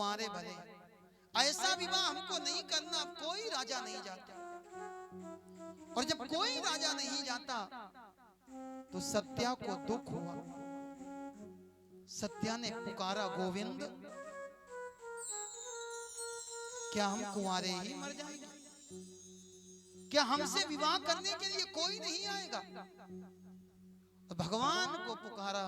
कुंवारे भले, ऐसा विवाह हमको नहीं करना। कोई राजा नहीं जाता, और जब कोई राजा नहीं जाता तो सत्या को दुख हुआ। सत्या ने पुकारा, गोविंद क्या हम कुंवारे ही मर जाएंगे? क्या हमसे विवाह करने के लिए कोई नहीं आएगा? भगवान को पुकारा,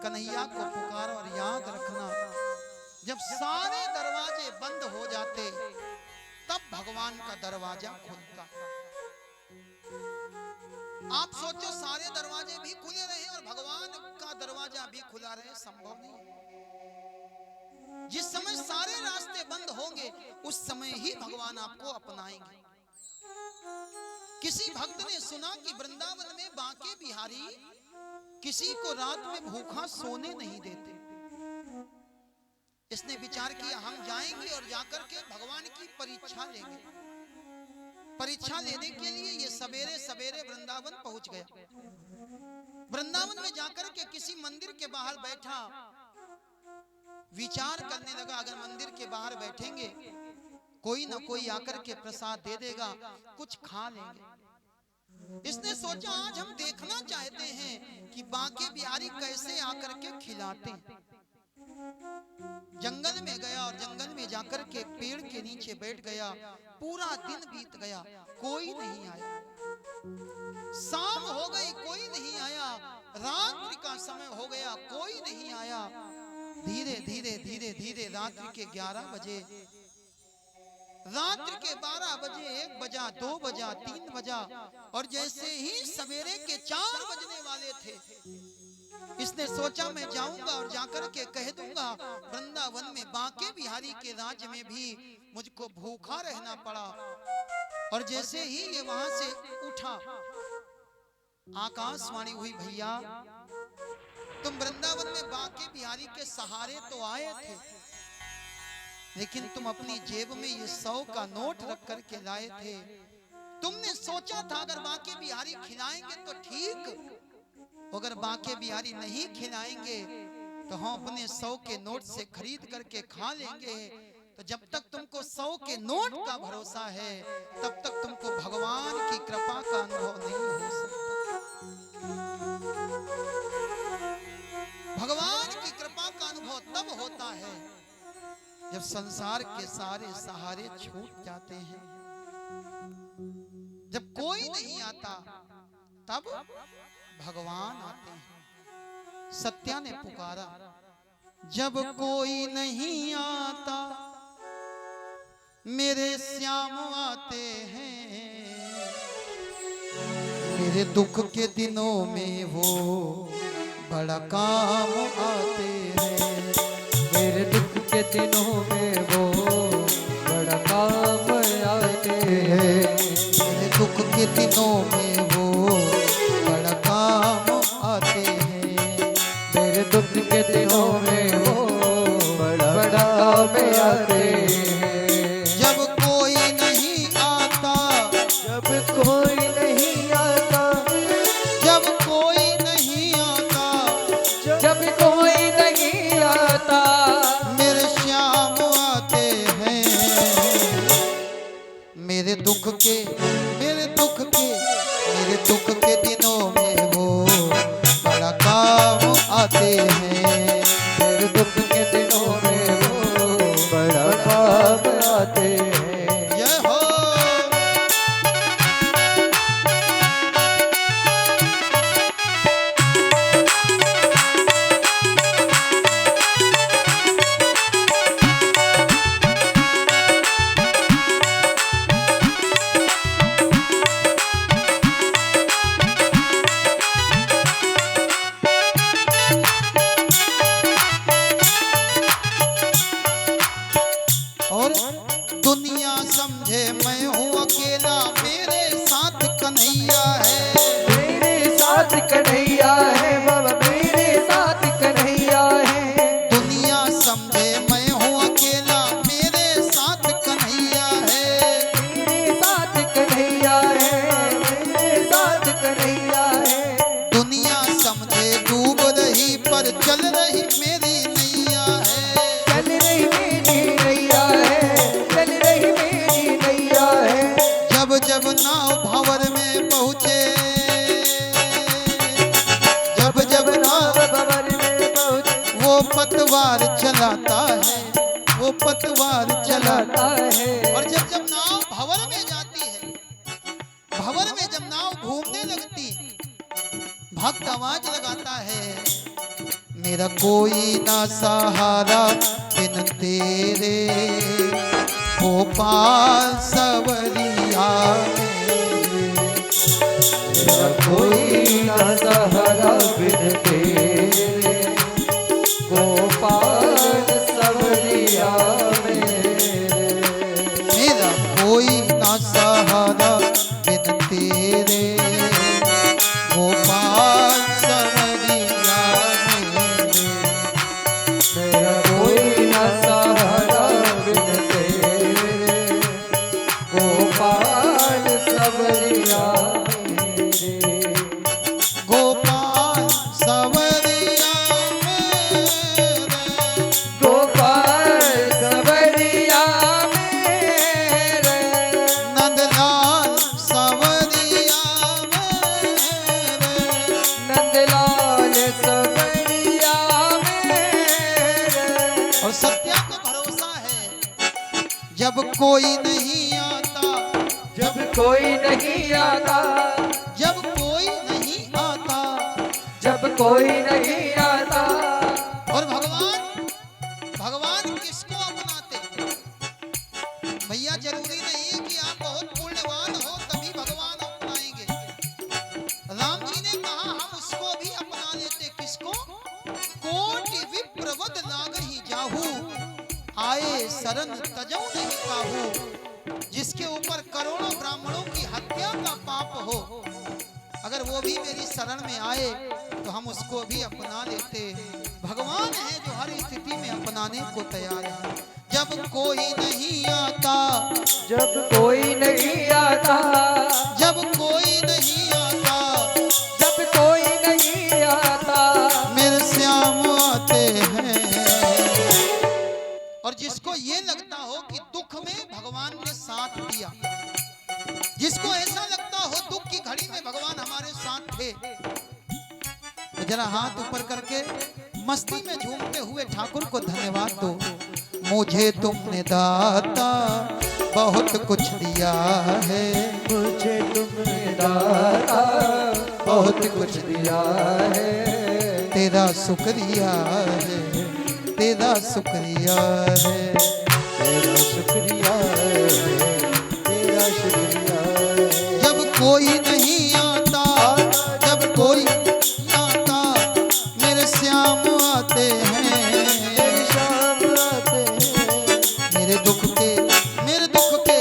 कन्हैया को पुकारा। और याद रखना, जब सारे दरवाजे बंद हो जाते तब भगवान का दरवाजा खुलता। आप सोचो सारे दरवाजे भी खुले रहे और भगवान का दरवाजा भी खुला रहे, संभव नहीं। जिस समय सारे रास्ते बंद होंगे उस समय ही भगवान आपको अपनाएंगे। किसी भक्त ने सुना कि वृंदावन में बांके बिहारी किसी को रात में भूखा सोने नहीं देते। इसने विचार किया, हम जाएंगे और जाकर के भगवान की परीक्षा लेंगे। परीक्षा लेने के लिए ये सवेरे सवेरे वृंदावन पहुंच गया। वृंदावन में जाकर के किसी मंदिर के बाहर बैठा, विचार करने लगा, अगर मंदिर के बाहर बैठेंगे कोई ना कोई आकर के प्रसाद दे देगा, कुछ खा लेंगे। इसने सोचा, आज हम देखना चाहते हैं कि बांके बिहारी कैसे आकर के खिलाते हैं। जंगल में गया और जंगल में जाकर के पेड़ के नीचे बैठ गया। पूरा दिन बीत गया, कोई नहीं आया। शाम हो गई, कोई नहीं आया। रात्रि का समय हो गया, कोई नहीं आया। धीरे धीरे धीरे धीरे रात्रि के 11 बजे, रात्रि के 12 बजे, 1 बजा, 2 बजा, 3 बजा, और जैसे ही सवेरे के 4 बजने वाले थे, इसने सोचा मैं जाऊंगा और जाकर के कह दूंगा वृंदावन में बांके बिहारी के राज्य में भी मुझको भूखा रहना पड़ा। और जैसे ही ये वहां से उठा, आकाशवाणी हुई, भैया तुम वृंदावन में बांके बिहारी के सहारे तो आए थे, लेकिन तुम अपनी जेब में ये 100 का नोट रख कर के लाए थे। तुमने सोचा था अगर बांके बिहारी खिलाएंगे तो ठीक, अगर बांके बिहारी नहीं खिलाएंगे तो हम अपने 100 के नोट से खरीद करके खा लेंगे। तो जब तक तुमको 100 के नोट का भरोसा है तब तक तुमको भगवान की कृपा का अनुभव नहीं हो सकता। भगवान की कृपा का अनुभव तब होता है जब संसार के सारे सहारे छूट जाते हैं। जब कोई नहीं आता तब भगवान आते हैं। सत्या ने पुकारा, जब कोई नहीं आता मेरे श्याम आते हैं। मेरे दुख के दिनों में वो बड़ा काम आते हैं। मेरे दुख के दिनों में वो बड़ा काम आते हैं। मेरे दुख के दिनों में वो बड़ा काम आते हैं। मेरे दुख के दिनों में वो बड़ा काम आते हैं। जब कोई नहीं आता, जब कोई नहीं आता, जब कोई नहीं आता, जब कोई नहीं आता, मेरे श्याम आते हैं। मेरे दुख के, मेरे दुख के, मेरे दुख के दिनों में वो बड़ा काम आते हैं। मेरे दुख के दिनों में वो बड़ा नाव भंवर में पहुंचे, जब जब नाव भंवर में पहुंचे, वो पतवार चलाता है, वो पतवार चलाता है। और जब जब नाव भंवर में जाती है, भंवर में जब नाव घूमने लगती, भक्त आवाज लगाता है, मेरा कोई ना सहारा बिन तेरे, गोपाल सवरिया मेरे। मेरा कोई ना सहारा बिन तेरे, गोपाल सवरिया मेरे। मेरा कोई ना सहारा बिन तेरे, गोपाल सवरिया मेरे। मेरा कोई ना सहारा बिन तेरे, गोपाल सवरिया मेरे। गोपाल सवरिया मेरे, गोपाल सवरिया मेरे। नंदलाल सवरिया मेरे। नंदलाल सवरिया मेरे। और सत्या को भरोसा है, जब कोई नहीं आता, जब कोई नहीं आता, जब कोई नहीं आता, जब कोई नहीं आता। और भगवान, भगवान किसको अपनाते? भैया जरूरी नहीं है कि आप बहुत पुण्यवान हो तभी भगवान अपनाएंगे। राम जी ने कहा हम उसको भी अपना लेते। किसको? कोटि विप्रवद लागहि जाहू, आए शरण तजौ नहीं काहू। जिसके ऊपर करोड़ों ब्राह्मणों की हत्या का पाप हो, अगर वो भी मेरी शरण में आए तो हम उसको भी अपना लेते। भगवान है जो हर स्थिति में अपनाने को तैयार है। जब कोई नहीं आता, जब कोई नहीं आता, जब कोई नहीं आता, जब कोई नहीं आता। मेरे श्याम आते हैं। और जिसको ये लगता हो कि दुख में भगवान ने साथ दिया, जिसको ऐसा लगता हो दुख की घड़ी में भगवान हमारे साथ थे, तो जरा हाथ ऊपर करके मस्ती में झूमते हुए ठाकुर को धन्यवाद दो। मुझे तुमने दाता बहुत कुछ दिया है, मुझे तुमने दाता बहुत कुछ दिया है। तेरा शुक्रिया है, तेरा शुक्रिया है, तेरा शुक्रिया है, तेरा शुक्रिया है। जब कोई नहीं आता, जब कोई आता, मेरे श्याम आते हैं, तेरे शाम आते हैं। मेरे दुख के, मेरे दुख के,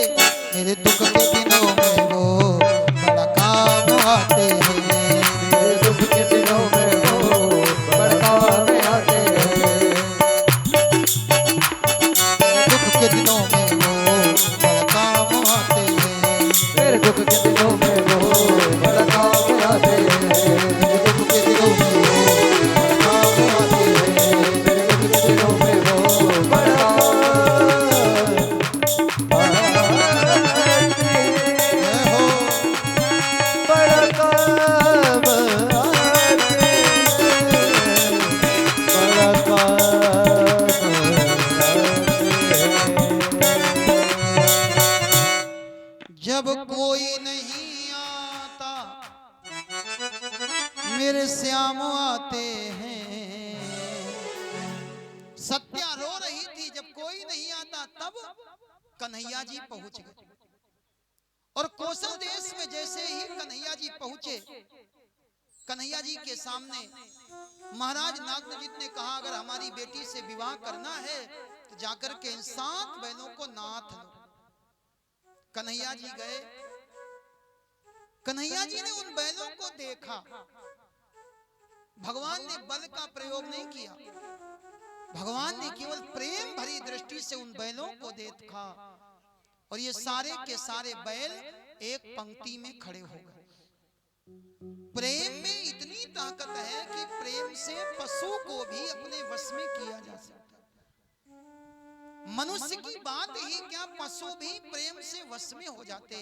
मेरे दुख के दिनों में वो बड़ा काम आते हैं। मेरे दुख के दिनों में वो बड़ा काम आते हैं। मेरे दुख के दिनों में वो बड़ा काम आते हैं। मेरे दुख के दिनों में वो बड़ा काम आते हैं। मेरे दुख के दिनों में वो बड़ा काम आते हैं। मेरे दुख के दिनों में वो बड़ा जय हो। बड़ा काम आते हैं। बड़ा काम जब कोई नहीं आता, मेरे श्याम आते हैं। सत्या रो रही थी, जब कोई नहीं आता तब कन्हैया जी पहुंच गए। और कौशल देश में जैसे ही कन्हैया जी पहुंचे, कन्हैया जी के सामने महाराज नागनजित ने कहा अगर हमारी बेटी से विवाह करना है तो जाकर के इन 7 बैलों को नाथ लो। कन्हैया जी गए, कन्हैया जी ने उन बैलों को देखा। भगवान ने बल का प्रयोग नहीं किया, भगवान ने केवल प्रेम भरी दृष्टि से उन बैलों को देखा और ये सारे के सारे बैल एक पंक्ति में खड़े हो गए। प्रेम में इतनी ताकत है कि प्रेम से पशु को भी अपने वश में किया जा सकता है। मनुष्य की बात ही क्या, पशु भी प्रेम से वश में हो जाते।